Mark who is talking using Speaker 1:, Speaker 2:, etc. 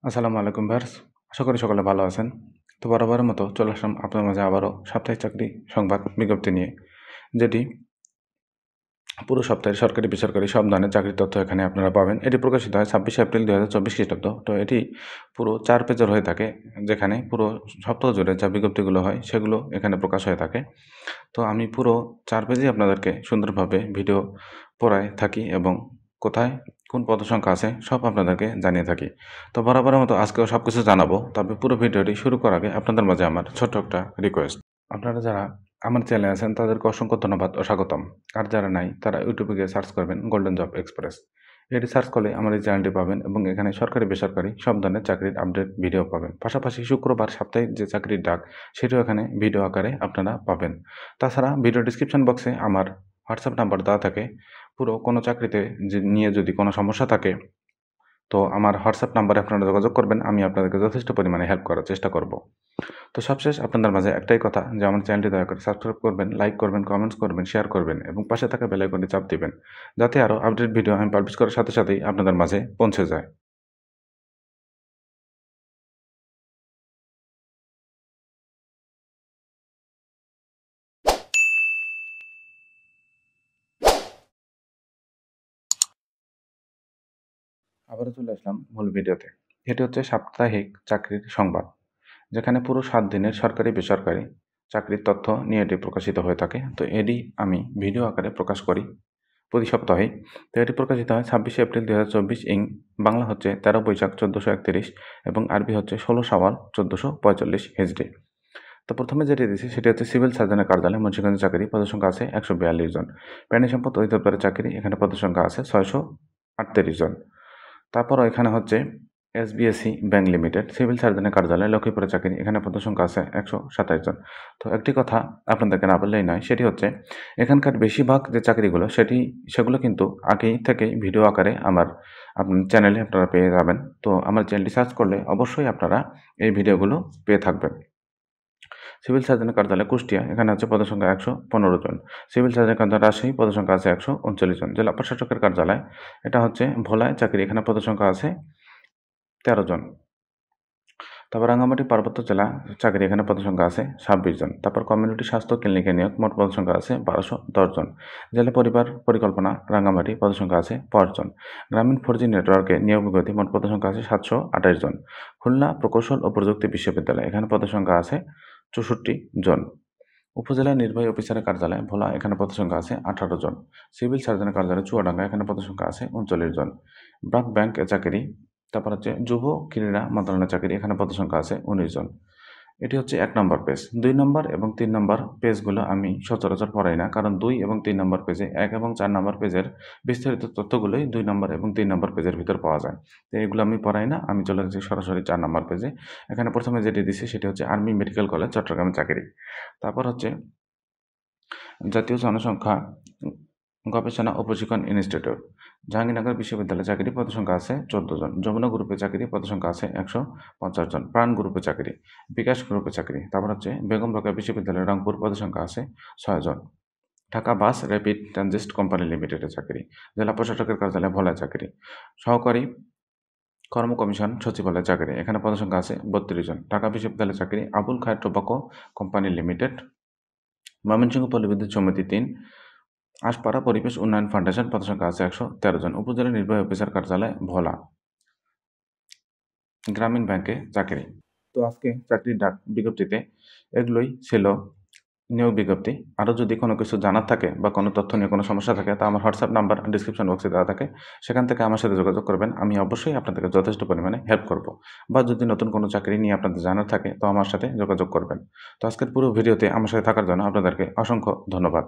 Speaker 1: আসসালামু আলাইকুম ভিউয়ার্স। আশা করি সকলে ভালো আছেন। তো বরাবরের মতো চলে আসলাম আপনার মাঝে আবারও সাপ্তাহিক চাকরি সংবাদ বিজ্ঞপ্তি নিয়ে। যেটি পুরো সপ্তাহের সরকারি বেসরকারি সব ধরনের চাকরির তথ্য এখানে আপনারা পাবেন। এটি প্রকাশিত হয় ২৬শে এপ্রিল ২০২৪ খ্রিস্টাব্দ। তো এটি পুরো ৪ পেজের হয়ে থাকে, যেখানে পুরো সপ্তাহ জুড়ে যা বিজ্ঞপ্তিগুলো হয় সেগুলো এখানে প্রকাশ হয়ে থাকে। তো আমি পুরো ৪ পেজেই আপনাদেরকে সুন্দরভাবে ভিডিও পড়ায় থাকি এবং কোথায় কোন পদসংখ্যা আছে সব আপনাদেরকে জানিয়ে থাকি। তো বরাবরের মতো আজকেও সব কিছু জানাবো। তবে পুরো ভিডিওটি শুরু করার আগে আপনাদের মাঝে আমার ছোট্ট একটা রিকোয়েস্ট। আপনারা যারা আমার চ্যানেলে আছেন তাদেরকে অসংখ্য ধন্যবাদ ও স্বাগতম। আর যারা নাই তারা ইউটিউবে গিয়ে সার্চ করবেন গোল্ডেন জব এক্সপ্রেস। এটি সার্চ করলে আমার এই চ্যানেলটি পাবেন এবং এখানে সরকারি বেসরকারি সব ধরনের চাকরির আপডেট ভিডিও পাবেন। পাশাপাশি শুক্রবার সাপ্তাহিক যে চাকরির ডাক সেটিও এখানে ভিডিও আকারে আপনারা পাবেন। তাছাড়া ভিডিও ডিসক্রিপশন বক্সে আমার হোয়াটসঅ্যাপ নাম্বার দেওয়া থাকে। পুরো কোনো চাকরিতে নিয়ে যদি কোনো সমস্যা থাকে তো আমার হোয়াটসঅ্যাপ নাম্বারে আপনারা যোগাযোগ করবেন। আমি আপনাদেরকে যথেষ্ট পরিমাণে হেল্প করার চেষ্টা করব। তো সবশেষ আপনাদের মাঝে একটাই কথা যে আমার চ্যানেলটি দয়া করে সাবস্ক্রাইব করবেন, লাইক করবেন, কমেন্টস করবেন, শেয়ার করবেন এবং পাশে থাকা বেল আইকনটি চাপ দিবেন, যাতে আরও আপডেট ভিডিও আমি পাবলিশ করার সাথে সাথেই আপনাদের মাঝে পৌঁছে যায়। আবারও চলে আসলাম মূল ভিডিওতে। এটি হচ্ছে সাপ্তাহিক চাকরির সংবাদ, যেখানে পুরো ৭ দিনের সরকারি বেসরকারি চাকরির তথ্য নিয়ে এটি প্রকাশিত হয়ে থাকে। তো এটি আমি ভিডিও আকারে প্রকাশ করি প্রতি সপ্তাহে। তো এটি প্রকাশিত হয় ২৬শে এপ্রিল ২০২৪ বাংলা হচ্ছে ১৩ বৈশাখ ১৪৩১ এবং আরবি হচ্ছে ১৬ শাওয়াল ১৪৪৫ হিজরি। তো প্রথমে যেটি দিয়েছি সেটি হচ্ছে সিভিল সার্জনের কার্যালয় মুন্সিগঞ্জে চাকরি, পদসংখ্যা আছে ১৪২ জন। প্রাণী সম্পদ অধিদপ্তরের চাকরি, এখানে পদসংখ্যা আছে ৬৩৮ জন। তারপরও এখানে হচ্ছে এসবিএসসি ব্যাংক লিমিটেড সিভিল সার্জনের কার্যালয় লক্ষ্মীপুরে চাকরি, এখানে পদসংখ্যা আছে ১২৭ জন। তো একটি কথা আপনাদেরকে না বললেই নয়, সেটি হচ্ছে এখানকার বেশিরভাগ যে চাকরিগুলো সেগুলো কিন্তু আগেই থেকেই ভিডিও আকারে আমার চ্যানেলে আপনারা পেয়ে যাবেন। তো আমার চ্যানেলটি সার্চ করলে অবশ্যই আপনারা এই ভিডিওগুলো পেয়ে থাকবেন। সিভিল সার্জনের কার্যালয় কুষ্টিয়া, এখানে হচ্ছে পদসংখ্যা ১১৫ জন। সিভিল সার্জনের কার্যালয় রাজশাহী, পদসংখ্যা আছে ১৩৯ জন। জেলা প্রশাসকের কার্যালয় এটা হচ্ছে ভোলায় চাকরি, এখানে পদসংখ্যা আছে ১৩ জন। তারপর রাঙ্গামাটি পার্বত্য জেলা চাকরি, এখানে পদসংখ্যা আছে ২৬ জন। তারপর কমিউনিটি স্বাস্থ্য ক্লিনিকে নিয়োগ, মোট পদসংখ্যা আছে ১২১০ জন। জেলা পরিবার পরিকল্পনা রাঙ্গামাটি, পদসংখ্যা আছে ৫ জন। গ্রামীণ 4G নেটওয়ার্কে নিয়োগ বিজ্ঞপ্তি, মোট পদসংখ্যা আছে ৭২৮ জন। খুলনা প্রকৌশল ও প্রযুক্তি বিশ্ববিদ্যালয়, এখানে পদসংখ্যা আছে ৬৪ জন। উপজেলা নির্বাহী অফিসারের কার্যালয় ভোলা, এখানে পদসংখ্যা আছে ১৮ জন। সিভিল সার্জনের কার্যালয় চুয়াডাঙ্গা, এখানে পদসংখ্যা আছে ৩৯ জন। ব্র্যাক ব্যাংক চাকরি, তারপর হচ্ছে যুব ক্রীড়া মন্ত্রণালয়ের চাকরি, এখানে পদসংখ্যা আছে ১৯ জন। এটি হচ্ছে ১ নম্বর পেজ। ২ নম্বর এবং ৩ নম্বর পেজগুলো আমি সচরাচর পড়াই না, কারণ ২ এবং ৩ নম্বর পেজে ১ এবং ৪ নম্বর পেজের বিস্তারিত তথ্যগুলোই ২ নম্বর এবং ৩ নম্বর পেজের ভিতর পাওয়া যায়। তো এগুলো আমি পড়াই না, আমি চলে যাচ্ছি সরাসরি ৪ নম্বর পেজে। এখানে প্রথমে যেটি দিছি সেটি হচ্ছে আর্মি মেডিকেল কলেজ চট্টগ্রামের চাকরি। তারপর হচ্ছে জাতীয় জনসংখ্যা গবেষণা ও প্রশিক্ষণ ইনস্টিটিউট, জাহাঙ্গীরনগর বিশ্ববিদ্যালয়ে চাকরি, পদসংখ্যা আছে ১৪ জন। যমুনা গ্রুপে চাকরি, পদসংখ্যা আছে ১৫০ জন। প্রাণ গ্রুপে চাকরি, বিকাশ গ্রুপে চাকরি, তারপর হচ্ছে বেগম রোকেয়া বিশ্ববিদ্যালয় রংপুর, পদসংখ্যা আছে ৬ জন। Dhaka bus rapid transit company লিমিটেডের চাকরি, জেলা প্রশাসকের কার্যালয়ে ভোলায় চাকরি, সহকারী কর্ম কমিশন সচিবালয় চাকরি, এখানে পদসংখ্যা আছে ৩২ জন। ঢাকা বিশ্ববিদ্যালয় চাকরি, আবুল খায়ের টোবাকো কোম্পানি লিমিটেড, ময়মনসিংহ পল্লী বিদ্যুৎ সমিতি ৩, আশপাড়া পরিবেশ উন্নয়ন ফাউন্ডেশন, পদসংখ্যা আছে ১১৩ জন। উপজেলা নির্বাহী অফিসার কার্যালয় ভোলা, গ্রামীণ ব্যাংকে চাকরি। তো আজকে চাকরির ডাক বিজ্ঞপ্তিতে এগুলোই ছিল নিয়োগ বিজ্ঞপ্তি। আরও যদি কোনো কিছু জানার থাকে বা কোনো তথ্য নিয়ে কোনো সমস্যা থাকে তা আমার হোয়াটসঅ্যাপ নাম্বার ডিসক্রিপশন বক্সে দেওয়া থাকে, সেখান থেকে আমার সাথে যোগাযোগ করবেন। আমি অবশ্যই আপনাদেরকে যথেষ্ট পরিমাণে হেল্প করব। বা যদি নতুন কোনো চাকরি নিয়ে আপনাদের জানার থাকে তো আমার সাথে যোগাযোগ করবেন। তো আজকের পুরো ভিডিওতে আমার সাথে থাকার জন্য আপনাদেরকে অসংখ্য ধন্যবাদ।